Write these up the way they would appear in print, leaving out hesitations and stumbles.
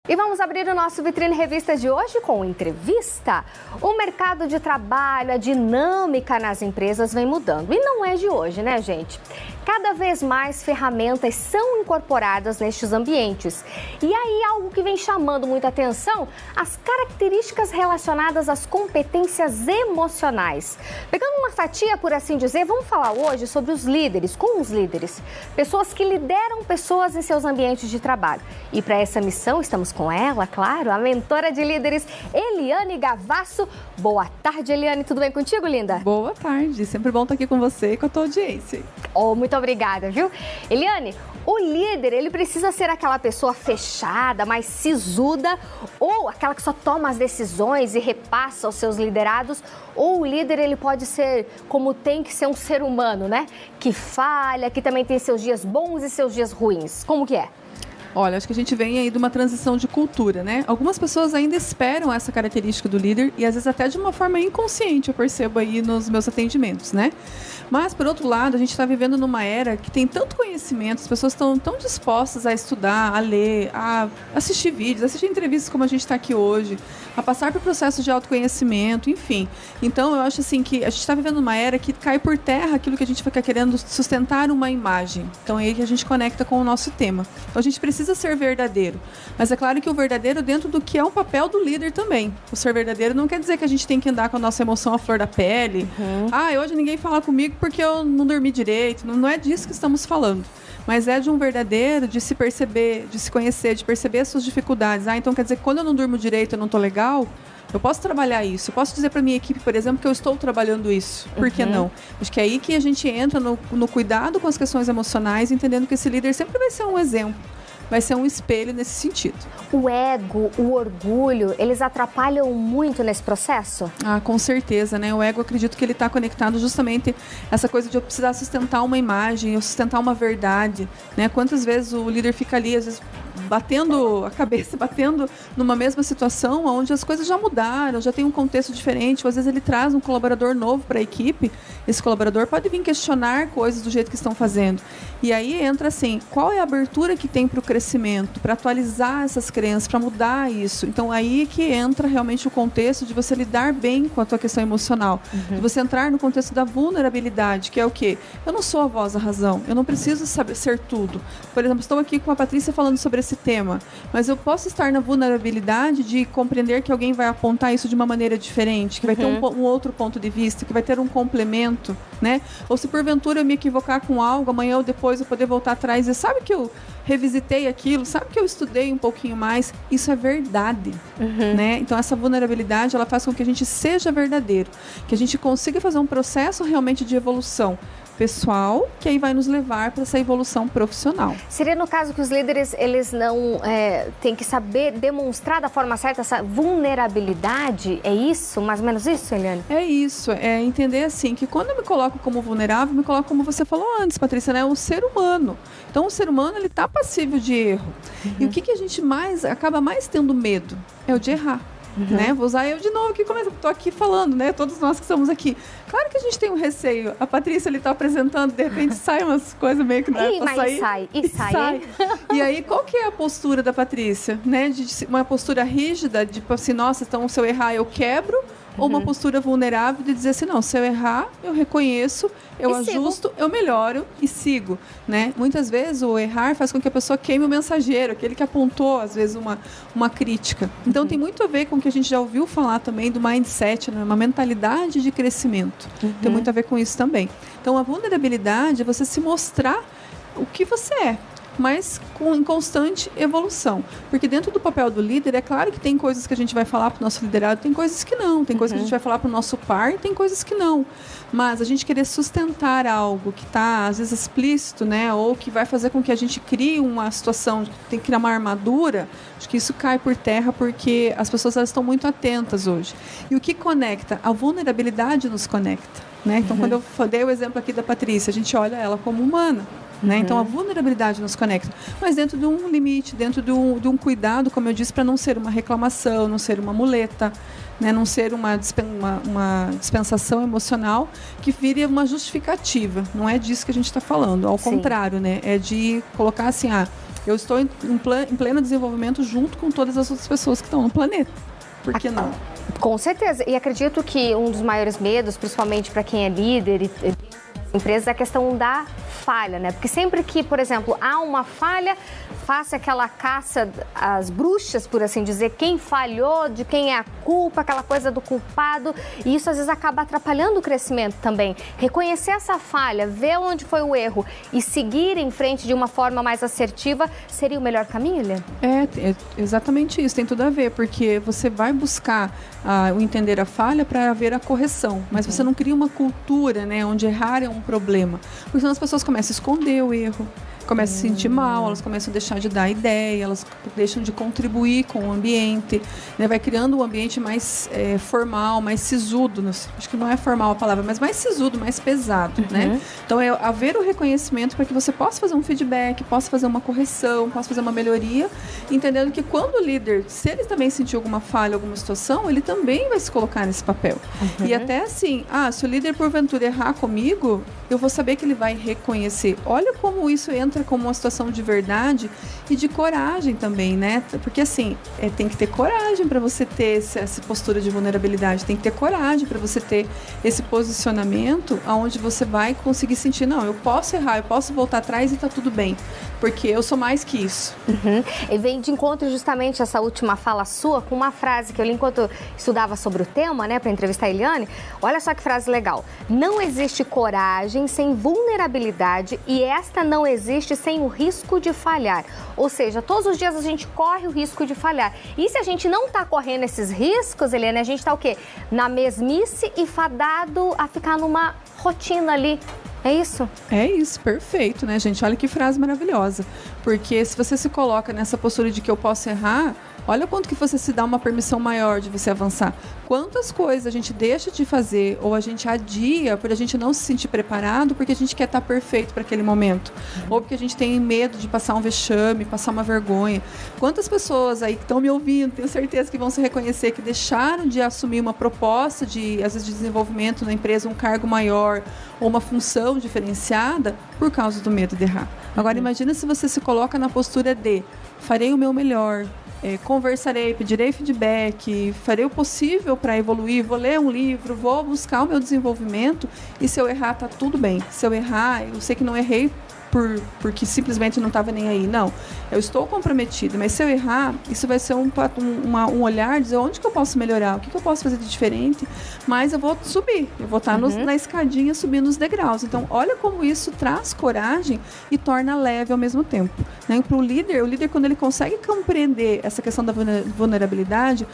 E vamos abrir o nosso Vitrine Revista de hoje com entrevista. O mercado de trabalho, a dinâmica nas empresas vem mudando. E não é de hoje, né, gente? Cada vez mais ferramentas são incorporadas nestes ambientes. E aí, algo que vem chamando muita atenção, as características relacionadas às competências emocionais. Pegando uma fatia, por assim dizer, vamos falar hoje sobre os líderes, com os líderes. Pessoas que lideram pessoas em seus ambientes de trabalho. E para essa missão, estamos com ela, claro, a mentora de líderes, Eliane Gavasso. Boa tarde, Eliane. Tudo bem contigo, linda? Boa tarde. Sempre bom estar aqui com você e com a tua audiência. Oh, muito obrigada, viu? Eliane, o líder, ele precisa ser aquela pessoa fechada, mais sisuda, ou aquela que só toma as decisões e repassa aos seus liderados, ou o líder, ele pode ser como tem que ser um ser humano, né? Que falha, que também tem seus dias bons e seus dias ruins. Como que é? Olha, acho que a gente vem aí de uma transição de cultura, né? Algumas pessoas ainda esperam essa característica do líder e às vezes até de uma forma inconsciente, eu percebo aí nos meus atendimentos, né? Mas, por outro lado, a gente está vivendo numa era que tem tanto conhecimento, as pessoas estão tão dispostas a estudar, a ler, a assistir vídeos, assistir entrevistas como a gente está aqui hoje, a passar por processos de autoconhecimento, enfim. Então, eu acho assim que a gente está vivendo numa era que cai por terra aquilo que a gente fica querendo sustentar uma imagem. Então, é aí que a gente conecta com o nosso tema. Então, a gente precisa ser verdadeiro. Mas é claro que o verdadeiro dentro do que é um papel do líder também. O ser verdadeiro não quer dizer que a gente tem que andar com a nossa emoção à flor da pele. Hoje ninguém fala comigo porque eu não dormi direito. Não é disso que estamos falando. Mas é de um verdadeiro, de se perceber, de se conhecer, de perceber as suas dificuldades. Então quer dizer que quando eu não durmo direito, eu não estou legal, eu posso trabalhar isso. Eu posso dizer para minha equipe, por exemplo, que eu estou trabalhando isso. Por que não? Acho que é aí que a gente entra no cuidado com as questões emocionais, entendendo que esse líder sempre vai ser um exemplo. Vai ser um espelho nesse sentido. O ego, o orgulho, eles atrapalham muito nesse processo? Com certeza, né? O ego, acredito que ele está conectado justamente essa coisa de eu precisar sustentar uma imagem, eu sustentar uma verdade, né? Quantas vezes o líder fica ali, às vezes, batendo a cabeça, batendo numa mesma situação onde as coisas já mudaram, já tem um contexto diferente, ou às vezes ele traz um colaborador novo para a equipe, esse colaborador pode vir questionar coisas do jeito que estão fazendo. E aí entra assim, qual é a abertura que tem para o crescimento, para atualizar essas crenças, para mudar isso. Então aí que entra realmente o contexto de você lidar bem com a tua questão emocional, de você entrar no contexto da vulnerabilidade, que é o quê? Eu não sou a voz da razão, eu não preciso saber ser tudo. Por exemplo, estou aqui com a Patrícia falando sobre esse tema, mas eu posso estar na vulnerabilidade de compreender que alguém vai apontar isso de uma maneira diferente, que vai ter um outro ponto de vista, que vai ter um complemento, né? Ou se porventura eu me equivocar com algo, amanhã ou depois eu poder voltar atrás e sabe que eu revisitei aquilo, sabe que eu estudei um pouquinho mais, isso é verdade, né? Então essa vulnerabilidade, ela faz com que a gente seja verdadeiro, que a gente consiga fazer um processo realmente de evolução pessoal, que aí vai nos levar para essa evolução profissional. Seria no caso que os líderes, eles não têm que saber demonstrar da forma certa essa vulnerabilidade? É isso? Mais ou menos isso, Eliane? É isso, é entender assim, que quando eu me coloco como vulnerável, me coloco como você falou antes, Patrícia, né? O ser humano. Então o ser humano, ele está passível de erro. E o que a gente acaba mais tendo medo? É o de errar. Né? Vou usar eu de novo aqui, como eu estou aqui falando, né? Todos nós que estamos aqui. Claro que a gente tem um receio. A Patrícia está apresentando, de repente sai umas coisas meio que não é para sair. E sai. E aí, qual que é a postura da Patrícia? Né? De uma postura rígida, de assim, nossa, então se eu errar eu quebro, ou uma postura vulnerável de dizer assim, não, se eu errar, eu reconheço, eu ajusto, eu melhoro e sigo, né? Muitas vezes o errar faz com que a pessoa queime o mensageiro, aquele que apontou, às vezes, uma crítica. Então, tem muito a ver com o que a gente já ouviu falar também do mindset, né? Uma mentalidade de crescimento. Tem muito a ver com isso também. Então, a vulnerabilidade é você se mostrar o que você é, mas em constante evolução. Porque dentro do papel do líder, é claro que tem coisas que a gente vai falar para o nosso liderado, tem coisas que não, tem coisas que a gente vai falar para o nosso par, tem coisas que não. Mas a gente querer sustentar algo que está, às vezes, explícito, né? Ou que vai fazer com que a gente crie uma situação, tem que criar uma armadura, acho que isso cai por terra porque as pessoas elas estão muito atentas hoje. E o que conecta? A vulnerabilidade nos conecta, né? Então, quando eu dei o exemplo aqui da Patrícia, a gente olha ela como humana. Né? Então a vulnerabilidade nos conecta, mas dentro de um limite, dentro de um cuidado, como eu disse, para não ser uma reclamação, não ser uma muleta, né? Não ser uma dispensação emocional que vire uma justificativa. Não é disso que a gente está falando, ao contrário, né? É de colocar assim, Eu estou em pleno desenvolvimento junto com todas as outras pessoas que estão no planeta. Por que não? Com certeza. E acredito que um dos maiores medos, principalmente para quem é líder e empresas, é a questão da falha, né? Porque sempre que, por exemplo, há uma falha, faça aquela caça às bruxas, por assim dizer, quem falhou, de quem é a culpa, aquela coisa do culpado, e isso às vezes acaba atrapalhando o crescimento também. Reconhecer essa falha, ver onde foi o erro e seguir em frente de uma forma mais assertiva seria o melhor caminho, Eliane? É exatamente isso, tem tudo a ver, porque você vai buscar o entender a falha para ver a correção, mas você não cria uma cultura, né, onde errar é um problema, porque senão as pessoas começam a esconder o erro, começam a se sentir mal, elas começam a deixar de dar ideia, elas deixam de contribuir com o ambiente, né? Vai criando um ambiente mais formal, mais sisudo, acho que não é formal a palavra, mas mais sisudo, mais pesado, né? Então é haver o reconhecimento para que você possa fazer um feedback, possa fazer uma correção, possa fazer uma melhoria, entendendo que quando o líder, se ele também sentir alguma falha, alguma situação, ele também vai se colocar nesse papel. E até assim, se o líder porventura errar comigo, eu vou saber que ele vai reconhecer. Olha como isso entra como uma situação de verdade e de coragem também, né? Porque assim, tem que ter coragem para você ter essa postura de vulnerabilidade, tem que ter coragem para você ter esse posicionamento onde você vai conseguir sentir, não, eu posso errar, eu posso voltar atrás e tá tudo bem, porque eu sou mais que isso. E vem de encontro justamente essa última fala sua com uma frase que eu li enquanto estudava sobre o tema, né, para entrevistar a Eliane. Olha só que frase legal. Não existe coragem sem vulnerabilidade e esta não existe sem o risco de falhar. Ou seja, todos os dias a gente corre o risco de falhar. E se a gente não está correndo esses riscos, Eliane, a gente está o quê? Na mesmice e fadado a ficar numa rotina ali. É isso? É isso, perfeito, né, gente? Olha que frase maravilhosa. Porque se você se coloca nessa postura de que eu posso errar, olha quanto que você se dá uma permissão maior de você avançar. Quantas coisas a gente deixa de fazer ou a gente adia por a gente não se sentir preparado porque a gente quer estar perfeito para aquele momento. Ou porque a gente tem medo de passar um vexame, passar uma vergonha. Quantas pessoas aí que estão me ouvindo, tenho certeza que vão se reconhecer, que deixaram de assumir uma proposta de, às vezes, de desenvolvimento na empresa, um cargo maior ou uma função diferenciada por causa do medo de errar. Agora, imagina se você se coloca na postura de farei o meu melhor, conversarei, pedirei feedback, farei o possível para evoluir, vou ler um livro, vou buscar o meu desenvolvimento e se eu errar, tá tudo bem. Se eu errar, eu sei que não errei porque simplesmente não estava nem aí. Não, eu estou comprometida, mas se eu errar, isso vai ser um olhar, dizer onde que eu posso melhorar, o que eu posso fazer de diferente, mas eu vou subir, eu vou estar na escadinha subindo os degraus. Então, olha como isso traz coragem e torna leve ao mesmo tempo. Né? Para o líder, quando ele consegue compreender essa questão da vulnerabilidade,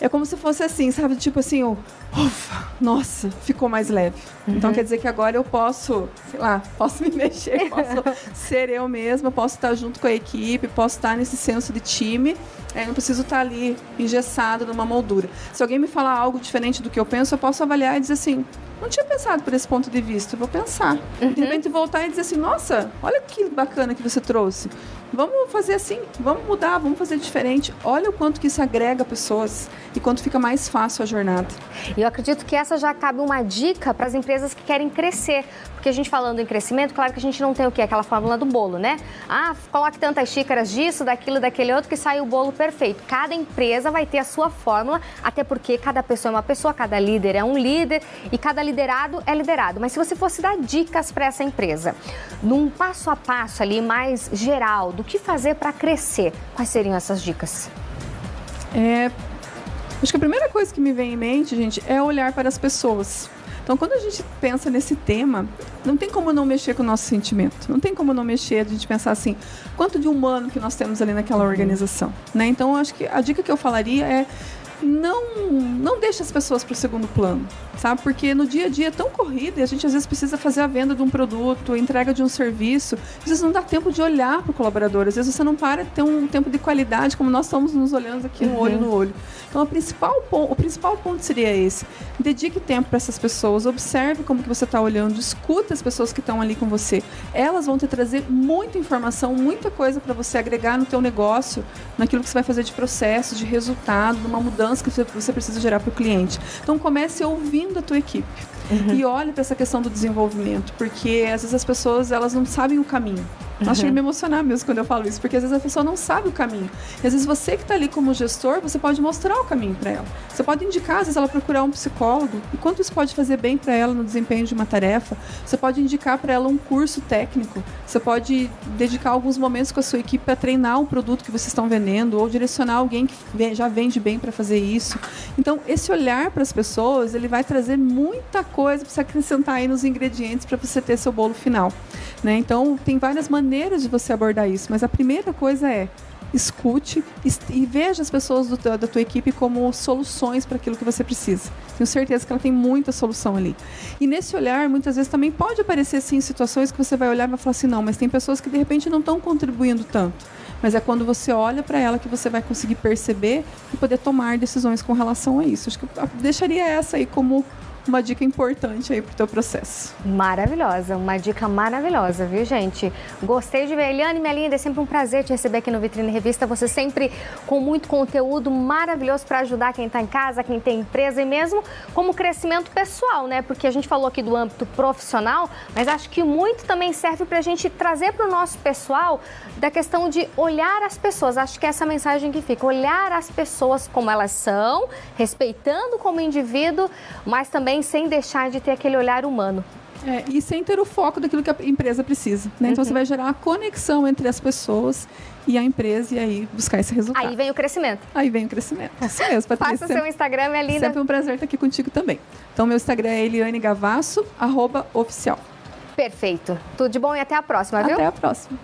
é como se fosse assim, sabe? Tipo assim, ufa, nossa, ficou mais leve. Então quer dizer que agora eu posso, sei lá, posso me mexer, posso ser eu mesma, posso estar junto com a equipe, posso estar nesse senso de time. Não preciso estar ali engessado numa moldura. Se alguém me falar algo diferente do que eu penso, eu posso avaliar e dizer assim, não tinha pensado por esse ponto de vista, eu vou pensar. De repente voltar e dizer assim, nossa, olha que bacana que você trouxe. Vamos fazer assim, vamos mudar, vamos fazer diferente. Olha o quanto que isso agrega pessoas e quanto fica mais fácil a jornada. E eu acredito que essa já cabe uma dica para as empresas que querem crescer. Porque a gente falando em crescimento, claro que a gente não tem o quê? Aquela fórmula do bolo, né? Coloque tantas xícaras disso, daquilo, daquele outro que sai o bolo perfeito. Cada empresa vai ter a sua fórmula, até porque cada pessoa é uma pessoa, cada líder é um líder e cada liderado é liderado. Mas se você fosse dar dicas para essa empresa, num passo a passo ali mais geral, do que fazer para crescer, quais seriam essas dicas? Acho que a primeira coisa que me vem em mente, gente, é olhar para as pessoas. Então, quando a gente pensa nesse tema, não tem como não mexer com o nosso sentimento. Não tem como não mexer, a gente pensar assim, quanto de humano que nós temos ali naquela organização, né? Então, acho que a dica que eu falaria é não deixe as pessoas para o segundo plano, sabe? Porque no dia a dia é tão corrido e a gente às vezes precisa fazer a venda de um produto, a entrega de um serviço, às vezes não dá tempo de olhar para o colaborador, às vezes você não para de ter um tempo de qualidade como nós estamos nos olhando aqui no olho no olho. Então, o principal ponto seria esse. Dedique tempo para essas pessoas, observe como que você está olhando, escuta as pessoas que estão ali com você. Elas vão te trazer muita informação, muita coisa para você agregar no teu negócio, naquilo que você vai fazer de processo, de resultado, numa mudança que você precisa gerar para o cliente. Então, comece ouvindo a tua equipe. E olhe para essa questão do desenvolvimento, porque às vezes as pessoas elas não sabem o caminho. Nossa, chega a me emocionar mesmo quando eu falo isso, porque às vezes a pessoa não sabe o caminho. E às vezes você que está ali como gestor, você pode mostrar o caminho para ela. Você pode indicar, às vezes, ela procurar um psicólogo, e quanto isso pode fazer bem para ela no desempenho de uma tarefa. Você pode indicar para ela um curso técnico. Você pode dedicar alguns momentos com a sua equipe para treinar um produto que vocês estão vendendo, ou direcionar alguém que já vende bem para fazer isso. Então, esse olhar para as pessoas, ele vai trazer muita coisa para você acrescentar aí nos ingredientes para você ter seu bolo final, né? Então, tem várias maneiras de você abordar isso, mas a primeira coisa é escute e veja as pessoas da tua equipe como soluções para aquilo que você precisa. Tenho certeza que ela tem muita solução ali. E nesse olhar, muitas vezes também pode aparecer sim, situações que você vai olhar e vai falar assim, não, mas tem pessoas que de repente não estão contribuindo tanto. Mas é quando você olha para ela que você vai conseguir perceber e poder tomar decisões com relação a isso. Acho que eu deixaria essa aí como uma dica importante aí pro teu processo. Maravilhosa, uma dica maravilhosa, viu, gente? Gostei de ver. Eliane, minha linda, é sempre um prazer te receber aqui no Vitrine Revista. Você sempre com muito conteúdo maravilhoso para ajudar quem está em casa, quem tem empresa e mesmo como crescimento pessoal, né? Porque a gente falou aqui do âmbito profissional, mas acho que muito também serve para a gente trazer para o nosso pessoal da questão de olhar as pessoas. Acho que é essa mensagem que fica, olhar as pessoas como elas são, respeitando como indivíduo, mas também sem deixar de ter aquele olhar humano. E sem ter o foco daquilo que a empresa precisa, né? Então você vai gerar a conexão entre as pessoas e a empresa e aí buscar esse resultado. Aí vem o crescimento. Aí vem o crescimento. Isso mesmo, Patrícia. Faça seu Instagram, minha linda. Sempre um prazer estar aqui contigo também. Então meu Instagram é elianegavasso _oficial. Perfeito. Tudo de bom e até a próxima, viu? Até a próxima.